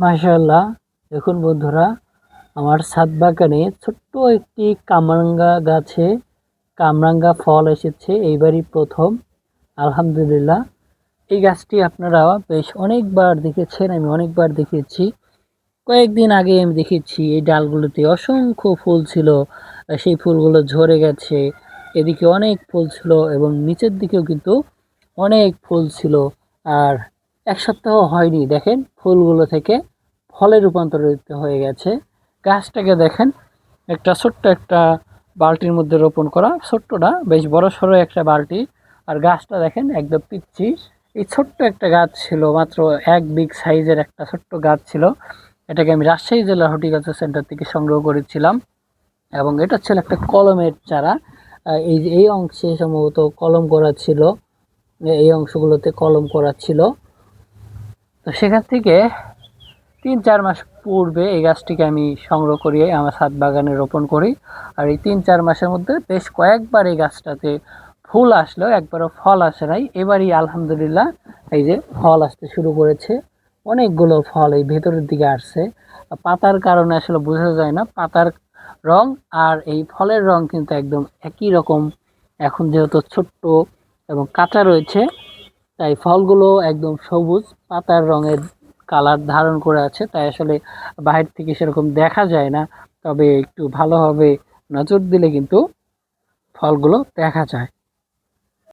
মাশাআল্লাহ, দেখুন বন্ধুরা, আমার ছাদ বাগানে ছোট্ট একটি কামরাঙ্গা গাছে কামরাঙ্গা ফল এসেছে এইবারই প্রথম। আলহামদুলিল্লাহ। এই গাছটি আপনারা বেশ অনেকবার দেখেছেন, আমি অনেকবার দেখেছি। কয়েকদিন আগে আমি দেখেছি এই ডালগুলোতে অসংখ্য ফুল ছিল, সেই ফুলগুলো ঝরে গেছে। এদিকে অনেক ফুল ছিল এবং নিচের দিকেও কিন্তু অনেক ফুল ছিল। আর এক সপ্তাহ হয়নি, দেখেন ফুলগুলো থেকে ফলে রূপান্তরিত হয়ে গেছে। গাছটাকে দেখেন, একটা ছোট্ট একটা বালতির মধ্যে রোপণ করা, ছোট্টটা বেশ বড় সড়ো একটা বালতি। আর গাছটা দেখেন একদম পিচ্ছি। এই ছোট্ট একটা গাছ ছিল, মাত্র 1 বিগ সাইজের একটা ছোট্ট গাছ ছিল। এটাকে আমি রাজশাহী জেলার হর্টিকালচার সেন্টার থেকে সংগ্রহ করেছিলাম এবং এটা ছিল একটা কলমের চারা। এই যে এই অংশে সম্ভবত কলম করা ছিল, এই অংশগুলোতে কলম করা ছিল। তো সেখান থেকে 3-4 মাস পূর্বে এই গাছটিকে আমি সংগ্রহ করি, আমার ছাদ বাগানে রোপণ করি। আর এই 3-4 মাসের মধ্যে বেশ কয়েকবার এই গাছটাতে ফুল আসলো, একবারও ফল আসে নাই। এবারই আলহামদুলিল্লাহ এই যে ফল আসতে শুরু করেছে। অনেকগুলো ফল এই ভেতরের দিকে আসছে। পাতার কারণে আসলে বোঝা যায় না, পাতার রং আর এই ফলের রং কিন্তু একদম একই রকম। এখন যেহেতু ছোট্ট এবং কাঁচা রয়েছে, তাই ফলগুলো একদম সবুজ পাতার রঙের কালার ধারণ করে আছে, তাই আসলে বাহির থেকে সেরকম দেখা যায় না। তবে একটু ভালোভাবে নজর দিলে কিন্তু ফলগুলো দেখা যায়।